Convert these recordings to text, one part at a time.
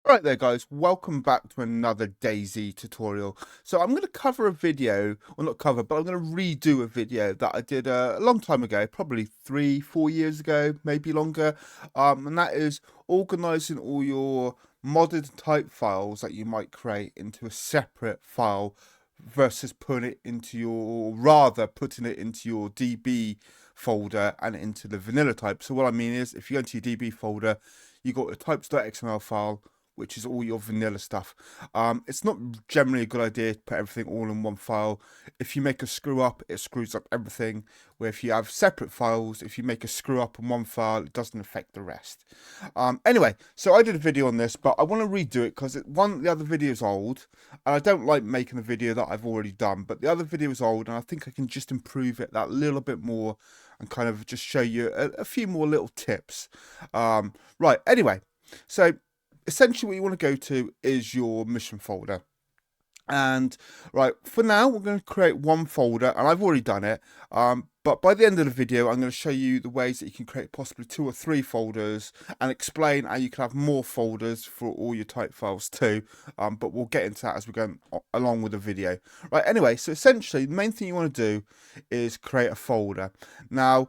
Right there guys, welcome back to another Dayz tutorial. So I'm going to cover a video, or not cover, but I'm going to redo a video that I did a long time ago, probably 3-4 years ago, maybe longer. And that is organizing all your modded type files that you might create into a separate file versus putting it into putting it into your DB folder and into the vanilla type. So what I mean is, if you go into your DB folder, you got a types.xml file, which is all your vanilla stuff. It's not generally a good idea to put everything all in one file. If you make a screw up, it screws up everything. Where if you have separate files, if you make a screw up in one file, it doesn't affect the rest. Anyway, so I did a video on this, but I want to redo it because the other video is old, and I don't like making a video that I've already done. But the other video is old, and I think I can just improve it that little bit more and kind of just show you a few more little tips. Right, anyway, so essentially what you want to go to is your mission folder. And right, for now we're going to create one folder, and I've already done it, but by the end of the video I'm going to show you the ways that you can create possibly 2 or 3 folders and explain how you can have more folders for all your type files too. But we'll get into that as we go along with the video. Right, anyway, so essentially the main thing you want to do is create a folder. Now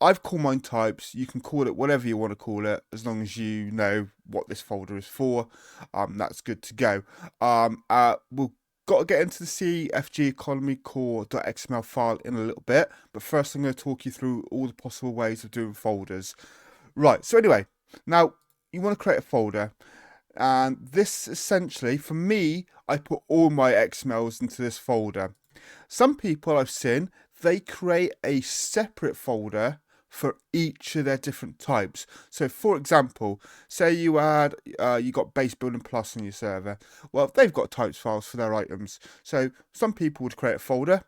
I've called mine types. You can call it whatever you want to call it, as long as you know what this folder is for. That's good to go. We'll got to get into the CFG Economy core.xml file in a little bit, but first I'm going to talk you through all the possible ways of doing folders. Right, so anyway, now you want to create a folder, and this essentially, for me, I put all my XMLs into this folder. Some people I've seen, they create a separate folder for each of their different types. So for example, say you got base building plus on your server. Well, they've got types files for their items. So some people would create a folder.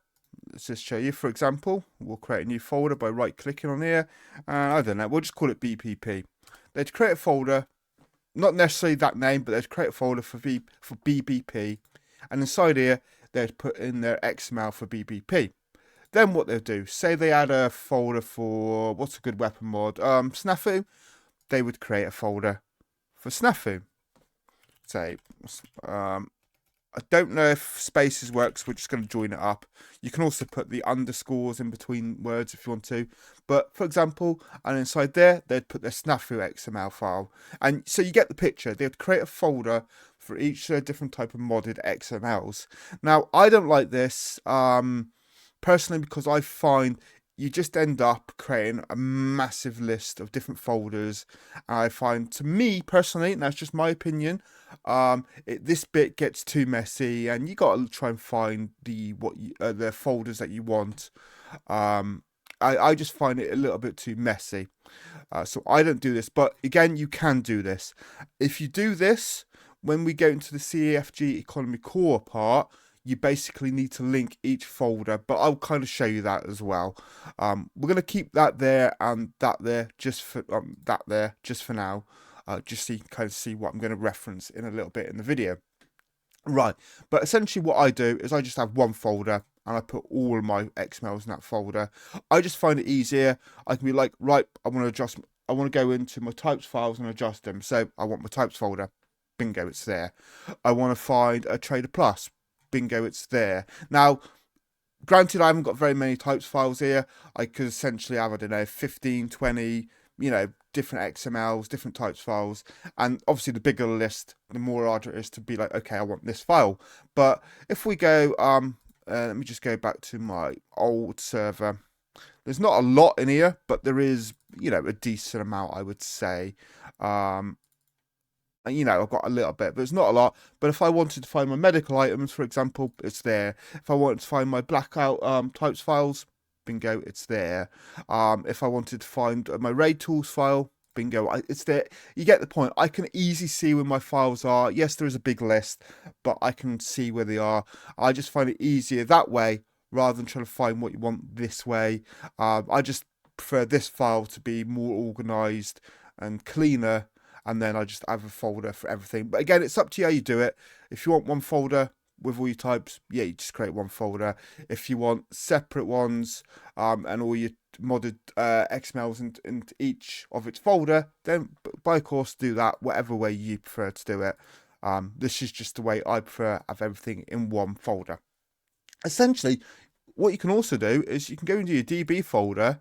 Let's just show you. For example, we'll create a new folder by right clicking on here, and I don't know, we'll just call it BPP. They'd create a folder, not necessarily that name, but they'd create a folder for BBP, and inside here they'd put in their XML for BBP. Then what they'll do, say they had a folder for, what's a good weapon mod? Snafu. They would create a folder for Snafu. Say, I don't know if spaces works, we're just going to join it up. You can also put the underscores in between words if you want to. But for example, and inside there, they'd put their Snafu XML file. And so you get the picture. They'd create a folder for each different type of modded XMLs. Now, I don't like this. Personally, because I find you just end up creating a massive list of different folders. And I find, to me personally, and that's just my opinion, this bit gets too messy, and you got to try and find the folders that you want. I just find it a little bit too messy, so I don't do this. But again, you can do this. If you do this, when we go into the CFG Economy core part, you basically need to link each folder, but I'll kind of show you that as well. We're going to keep that there and that there just for now, just so you can kind of see what I'm going to reference in a little bit in the video. Right, but essentially what I do is I just have one folder and I put all of my XMLs in that folder. I just find it easier. I can be like, right, I want to go into my types files and adjust them. So I want my types folder. Bingo, it's there. I want to find a Trader Plus. Bingo, it's there. Now, granted, I haven't got very many types files here. I could essentially have, I don't know, 15, 20, different XMLs, different types files. And obviously, the bigger the list, the more harder it is to be like, okay, I want this file. But if we go, let me just go back to my old server. There's not a lot in here, but there is, a decent amount, I would say. I've got a little bit, but it's not a lot. But if I wanted to find my medical items, for example, it's there. If I wanted to find my blackout types files, bingo, it's there. If I wanted to find my raid tools file, bingo, it's there. You get the point. I can easily see where my files are. Yes, there is a big list, but I can see where they are. I just find it easier that way rather than trying to find what you want this way. I just prefer this file to be more organized and cleaner, and then I just have a folder for everything. But again, it's up to you how you do it. If you want one folder, with all your types, yeah, you just create one folder. If you want separate ones and all your modded XMLs into each of its folder, then by course do that whatever way you prefer to do it. This is just the way I prefer to have everything in one folder. Essentially, what you can also do is you can go into your DB folder,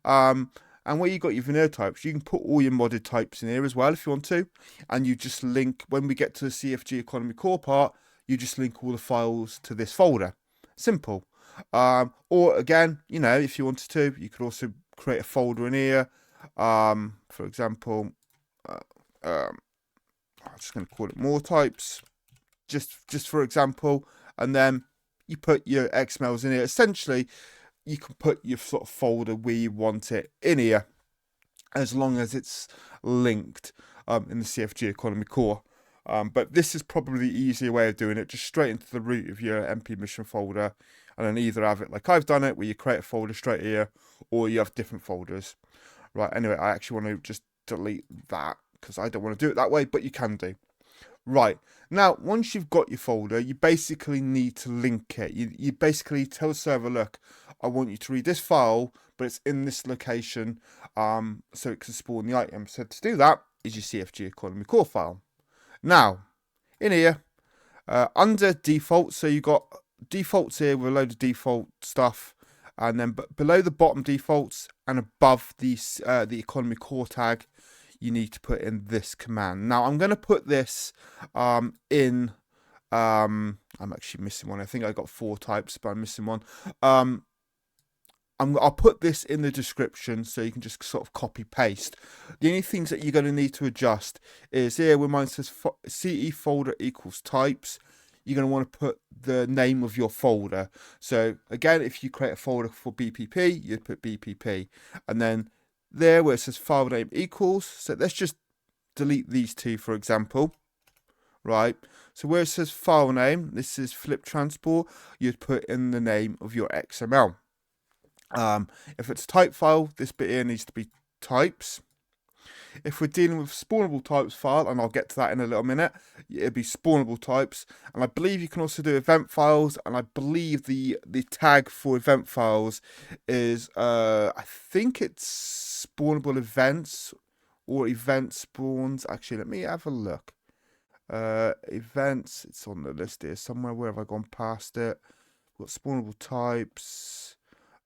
and where you got your vanilla types, you can put all your modded types in here as well if you want to, and you just link, when we get to the CFG Economy core part, you just link all the files to this folder. Simple. Or again, you know, if you wanted to, you could also create a folder in here. For example, I'm just going to call it more types, just for example, and then you put your XMLs in here. Essentially, you can put your sort of folder where you want it in here, as long as it's linked in the CFG Economy core. But this is probably the easier way of doing it, just straight into the root of your MP mission folder, and then either have it like I've done it, where you create a folder straight here, or you have different folders. Right, anyway, I actually want to just delete that, because I don't want to do it that way, but you can do. Right, now once you've got your folder, you basically need to link it. You basically tell the server, look, I want you to read this file, but it's in this location, so it can spawn the item. So to do that is your CFG Economy core file. Now, in here, under default, so you've got defaults here with a load of default stuff, and then below the bottom defaults and above the economy core tag, you need to put in this command. Now I'm going to put this in. I'm actually missing one. I think I got 4 types, but I'm missing one. I'll put this in the description so you can just sort of copy paste. The only things that you're going to need to adjust is here where mine says CE folder equals types. You're going to want to put the name of your folder. So again, if you create a folder for BPP, you'd put BPP, and then there where it says file name equals, so let's just delete these 2 for example. Right, so where it says file name, this is flip transport, you'd put in the name of your XML. If it's a type file, this bit here needs to be types. If we're dealing with spawnable types file, and I'll get to that in a little minute, it'll be spawnable types. And I believe you can also do event files, and I believe the tag for event files is I think it's spawnable events or event spawns. Actually, let me have a look. Events, it's on the list here somewhere. Where have I gone past it? We've got spawnable types.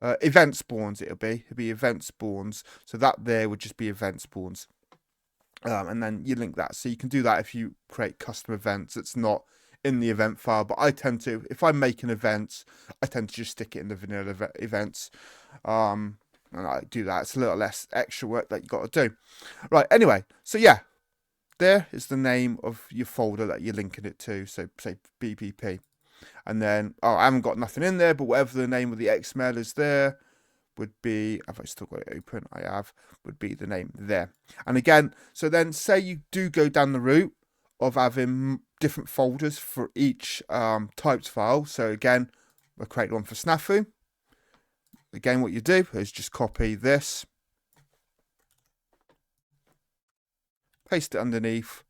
Event spawns, it'll be event spawns. So that there would just be event spawns. And then you link that. So you can do that if you create custom events. It's not in the event file, but I tend to, if I'm making events, I tend to just stick it in the vanilla events. And I do that. It's a little less extra work that you got to do. Right, anyway, so yeah, there is the name of your folder that you're linking it to. So say BPP. And then, I haven't got nothing in there, but whatever the name of the XML is there would be, have I still got it open? I have, would be the name there. And again, so then say you do go down the route of having different folders for each types file. So again, we'll create one for Snafu. Again, what you do is just copy this, paste it underneath.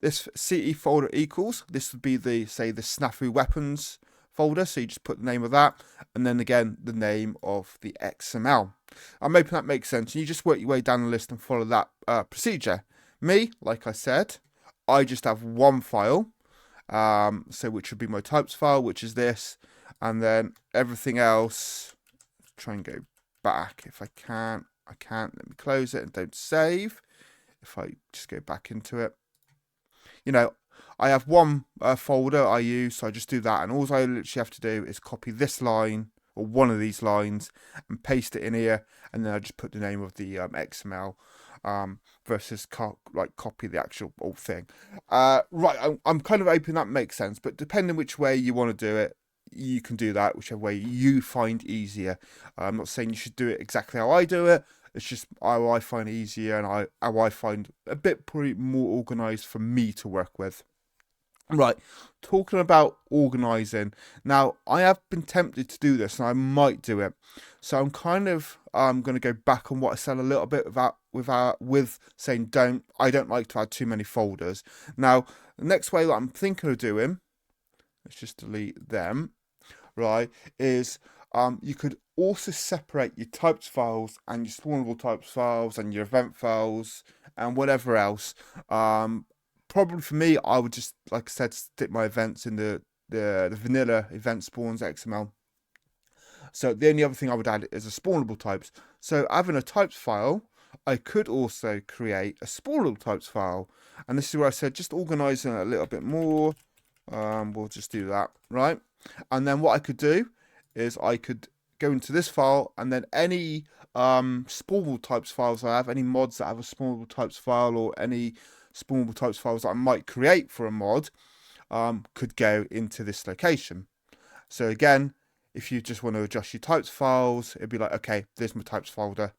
This CE folder equals, this would be the, say, the Snafu weapons folder. So you just put the name of that, and then again, the name of the XML. I'm hoping that makes sense. And you just work your way down the list and follow that procedure. Me, like I said, I just have one file, so which would be my types file, which is this, and then everything else, try and go back. If I can't, let me close it and don't save. If I just go back into it, you know, I have one folder I use, so I just do that, and all I literally have to do is copy this line, or one of these lines, and paste it in here, and then I just put the name of the XML, versus copy the actual old thing. Right, I'm kind of hoping that makes sense, but depending which way you want to do it, you can do that whichever way you find easier. I'm not saying you should do it exactly how I do it. It's just how I find it easier, and how I find a bit probably more organised for me to work with. Right, talking about organising. Now, I have been tempted to do this, and I might do it. So I'm kind of going to go back on what I said a little bit with saying I don't like to add too many folders. Now, the next way that I'm thinking of doing let's just delete them, right, is you could also separate your types files and your spawnable types files and your event files and whatever else. Probably for me, I would just, like I said, stick my events in the vanilla event spawns XML. So the only other thing I would add is a spawnable types. So having a types file, I could also create a spawnable types file. And this is where I said just organizing it a little bit more. We'll just do that, right? And then what I could do is I could go into this file, and then any spawnable types files I have, any mods that have a spawnable types file, or any spawnable types files that I might create for a mod, could go into this location. So again, if you just want to adjust your types files, it'd be like, okay, there's my types folder.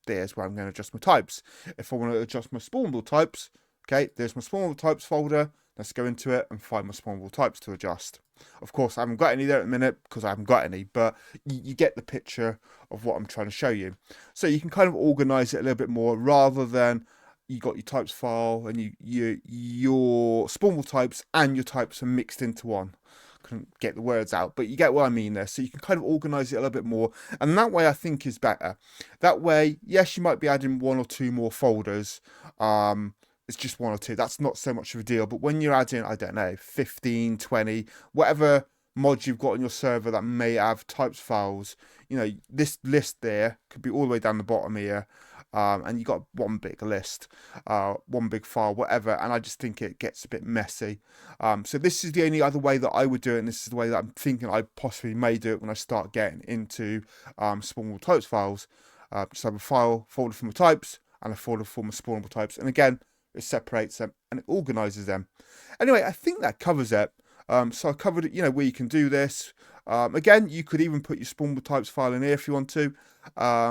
There's where I'm going to adjust my types. If I want to adjust my spawnable types, okay, there's my spawnable types folder. Let's go into it and find my spawnable types to adjust. Of course, I haven't got any there at the minute because I haven't got any, but you get the picture of what I'm trying to show you. So you can kind of organize it a little bit more rather than you got your types file and your spawnable types and your types are mixed into one. Couldn't get the words out, but you get what I mean there. So you can kind of organize it a little bit more, and that way I think is better. That way, yes, you might be adding one or two more folders. It's just one or two. That's not so much of a deal. But when you're adding, I don't know, 15, 20, whatever mods you've got on your server that may have types files, you know, this list there could be all the way down the bottom here. And you got one big list, one big file, whatever, and I just think it gets a bit messy. So this is the only other way that I would do it, and this is the way that I'm thinking I possibly may do it when I start getting into spawnable types files. Just have a file folder for my types and a folder for my spawnable types, and again, it separates them and it organizes them. Anyway, I think that covers it. So I covered it, you know, where you can do this. Again, you could even put your spawnable types file in here if you want to,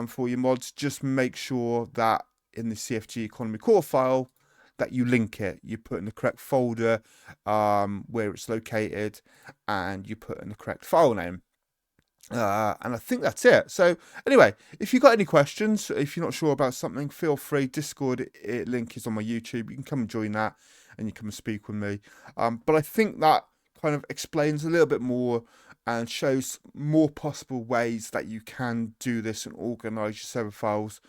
for your mods. Just make sure that in the CFG Economy core file that you link it. You put in the correct folder where it's located, and you put in the correct file name. And I think that's it. So anyway, if you've got any questions, if you're not sure about something, feel free. Discord link is on my YouTube. You can come and join that, and you come and speak with me. But I think that kind of explains a little bit more and shows more possible ways that you can do this and organize your server files.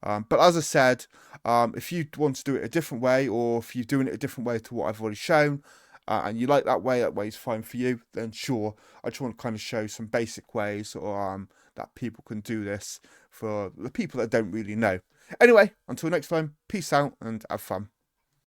But as I said, if you want to do it a different way, or if you're doing it a different way to what I've already shown, and you like that way is fine for you, then sure. I just want to kind of show some basic ways or that people can do this for the people that don't really know. Anyway, until next time, peace out and have fun.